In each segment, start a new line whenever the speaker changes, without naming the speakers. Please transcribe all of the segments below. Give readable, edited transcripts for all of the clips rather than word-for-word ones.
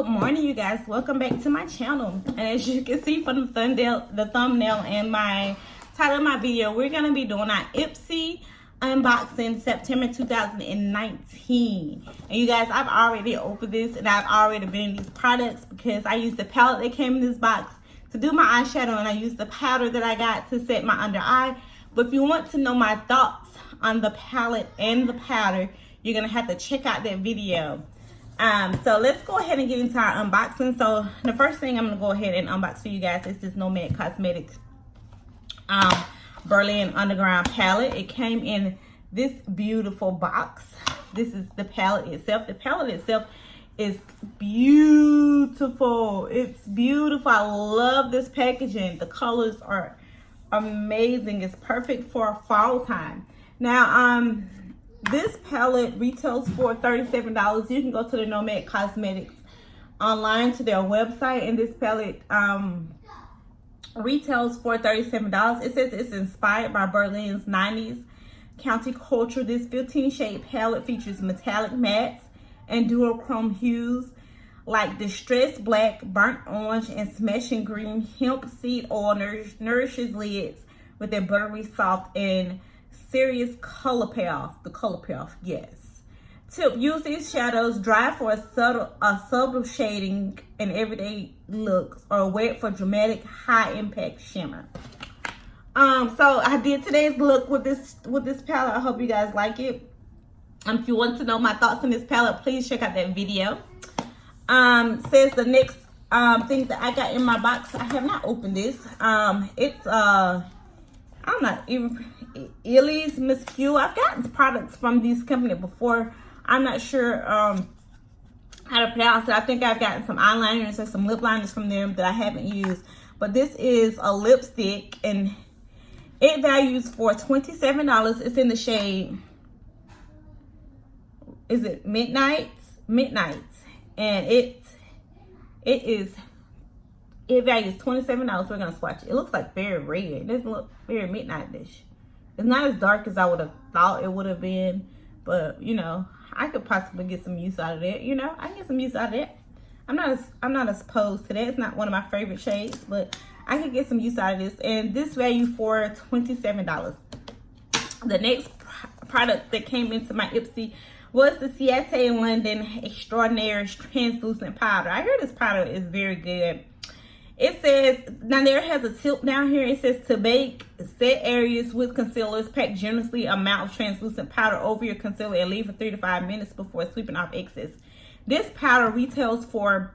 Good morning, you guys. Welcome back to my channel. And as you can see from the thumbnail and my title of my video, we're going to be doing our Ipsy unboxing September 2019. And you guys, I've already opened this and I've already been in these products because I used the palette that came in this box to do my eyeshadow, and I used the powder that I got to set my under eye. But if you want to know my thoughts on the palette and the powder, you're going to have to check out that video. So let's go ahead and get into our unboxing. So the first thing I'm going to go ahead and unbox for you guys is this Nomad Cosmetics Berlin Underground palette. It came in this beautiful box. This is the palette itself. The palette itself is beautiful. It's beautiful. I love this packaging. The colors are amazing. It's perfect for fall time. Now, this palette retails for $37. You can go to the Nomad Cosmetics online to their website, and this palette retails for $37. It says it's inspired by Berlin's 90s county culture. This 15-shade palette features metallic mattes and duochrome hues like distressed black, burnt orange, and smashing green. Hemp seed oil nourishes lids with a buttery soft and serious color payoff. The color payoff, yes. Tip: use these shadows dry for a subtle shading in everyday looks, or wet for dramatic high impact shimmer. So I did today's look with this palette. I hope you guys like it. If you want to know my thoughts on this palette, please check out that video. Says the next thing that I got in my box. I have not opened this. It's I'm not even Illy's Miss Q. I've gotten products from these companies before. I'm not sure how to pronounce it. I think I've gotten some eyeliners or some lip liners from them that I haven't used. But this is a lipstick, and it values for $27. It's in the shade, is it Midnight? And it values $27. We're gonna swatch it. It looks like very red. It doesn't look very midnight-ish. It's not as dark as I would have thought it would have been, but you know, I could possibly get some use out of that. You know, I can get some use out of that. I'm not as opposed to that. It's not one of my favorite shades, but I could get some use out of this. And this value for $27. The next product that came into my Ipsy was the Ciate London Extraordinaire Translucent Powder. I hear this powder is very good. It says, now there has a tip down here. It says to bake set areas with concealers, pack generously amount of translucent powder over your concealer and leave for 3 to 5 minutes before sweeping off excess. This powder retails for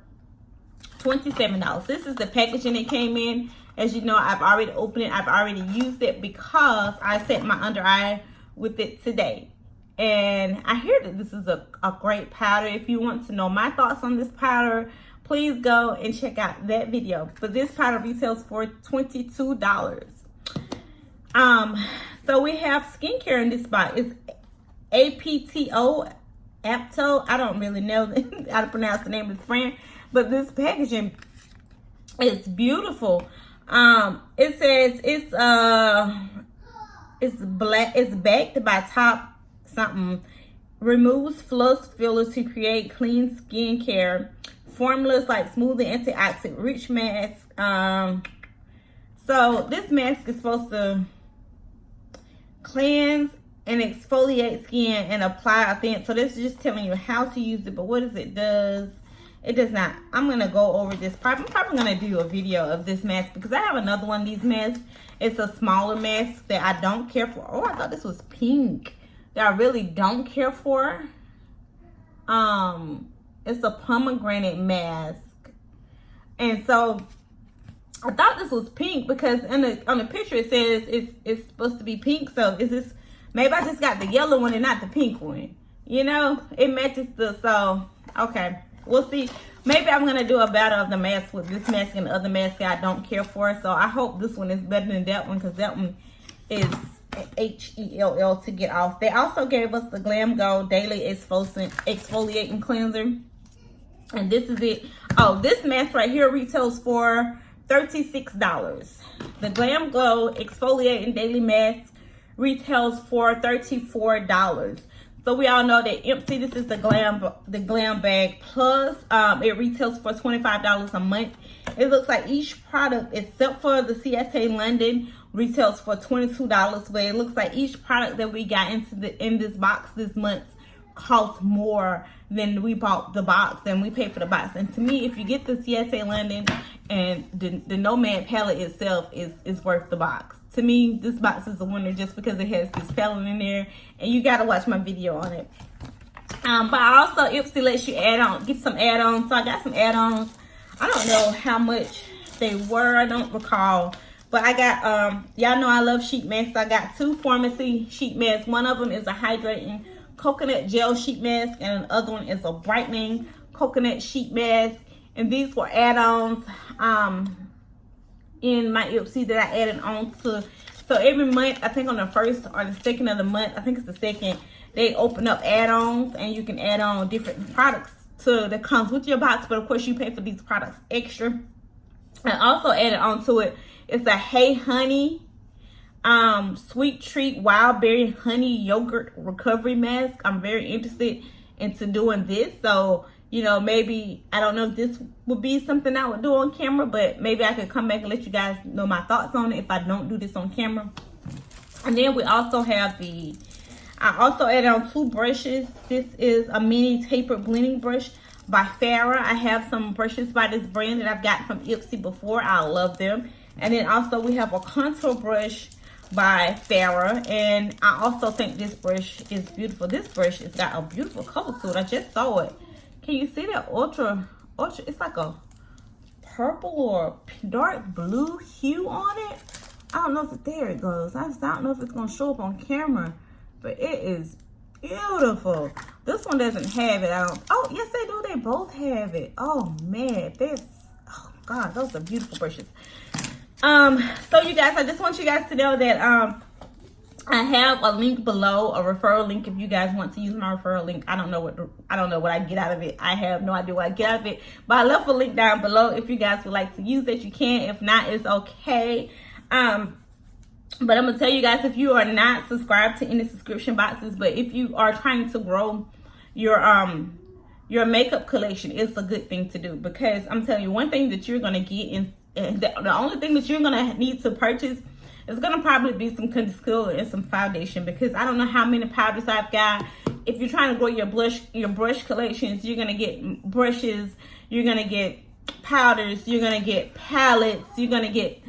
$27. This is the packaging it came in. As you know, I've already opened it. I've already used it because I set my under eye with it today. And I hear that this is a great powder. If you want to know my thoughts on this powder, please go and check out that video. But this powder retails for $22. So we have skincare in this box. It's APTO, Apto. I don't really know how to pronounce the name of this brand, but this packaging is beautiful. It says it's black. It's backed by Top something. Removes fluff fillers to create clean skincare. Formulas like smoothing antioxidant rich mask. So this mask is supposed to cleanse and exfoliate skin and apply a thin. So this is just telling you how to use it, but what it does, it does not. I'm gonna go over this. I'm probably gonna do a video of this mask because I have another one of these masks. It's a smaller mask that I don't care for. Oh, I thought this was pink. That I really don't care for. It's a pomegranate mask, and so I thought this was pink because on the picture it says it's supposed to be pink. So is this, maybe I just got the yellow one and not the pink one? You know, it matches so okay, we'll see. Maybe I'm gonna do a battle of the mask with this mask and the other mask that I don't care for. So I hope this one is better than that one because that one is HELL to get off. They also gave us the Glam Glow Daily Exfoliating Cleanser. And this is it. Oh, this mask right here retails for $36. The Glam Glow Exfoliating Daily Mask retails for $34. So we all know that Ipsy, this is the glam bag plus. It retails for $25 a month. It looks like each product, except for the Siete London, retails for $22. But it looks like each product that we got in this box this month costs more than we bought the box, than we paid for the box. And to me, if you get the Siete London and the Nomad palette itself is worth the box. To me, this box is a winner just because it has this palette in there, and you got to watch my video on it. But also, Ipsy lets you get some add-ons. So I got some add-ons. I don't know how much they were. I don't recall. But I got, y'all know I love sheet masks. I got 2 pharmacy sheet masks. One of them is a hydrating coconut gel sheet mask, and the other one is a brightening coconut sheet mask. And these were add-ons in my Ipsy that I added on to. So every month, I think on the 1st or the 2nd of the month, I think it's the 2nd, they open up add-ons, and you can add on different products that comes with your box. But of course, you pay for these products extra. And also added onto it is a Hey Honey Sweet Treat Wild Berry Honey Yogurt Recovery Mask. I'm very interested into doing this. So, you know, maybe, I don't know if this would be something I would do on camera, but maybe I could come back and let you guys know my thoughts on it if I don't do this on camera. And then we also have I also added on 2 brushes. This is a mini tapered blending brush by Farrah. I have some brushes by this brand that I've gotten from Ipsy before. I love them. And then also we have a contour brush by Farrah, and I also think this brush is beautiful. This brush has got a beautiful color to it. I just saw it. Can you see that ultra? It's like a purple or dark blue hue on it. I don't know if there it goes. I don't know if it's gonna show up on camera, but it is beautiful. This one doesn't have it. Oh yes, they do. They both have it. Oh man, oh god, those are beautiful brushes. So you guys, I just want you guys to know that I have a link below, a referral link if you guys want to use my referral link. I don't know what I get out of it. I have no idea what I get out of it. But I left a link down below. If you guys would like to use it, you can. If not, it's okay. But I'm gonna tell you guys, if you are not subscribed to any subscription boxes, but if you are trying to grow your makeup collection, it's a good thing to do, because I'm telling you, one thing that you're gonna get in the only thing that you're gonna need to purchase is gonna probably be some concealer and some foundation, because I don't know how many powders I've got. If you're trying to grow your brush collections, you're gonna get brushes, you're gonna get powders, you're gonna get palettes, you're gonna get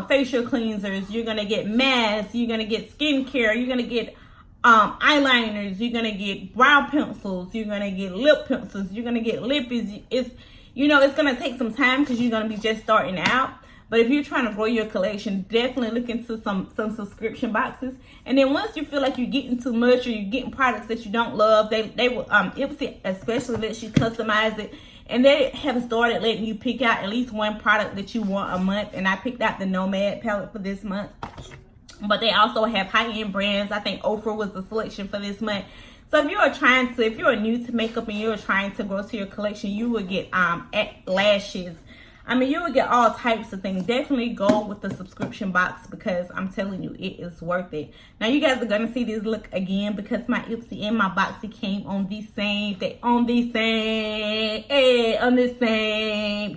facial cleansers, you're gonna get masks, you're gonna get skincare, you're gonna get eyeliners, you're gonna get brow pencils, you're gonna get lip pencils, you're gonna get lippies. It's gonna take some time because you're gonna be just starting out. But if you're trying to grow your collection, definitely look into some subscription boxes. And then once you feel like you're getting too much or you're getting products that you don't love, they will Ipsy especially lets you customize it. And they have started letting you pick out at least one product that you want a month. And I picked out the Nomad palette for this month. But they also have high-end brands. I think Oprah was the selection for this month. So if you're new to makeup and you're trying to grow to your collection, you will get lashes. I mean, you will get all types of things. Definitely go with the subscription box, because I'm telling you, it is worth it. Now, you guys are going to see this look again, because my Ipsy and my Boxy came on the same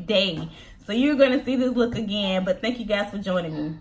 day. So you're going to see this look again. But thank you guys for joining me.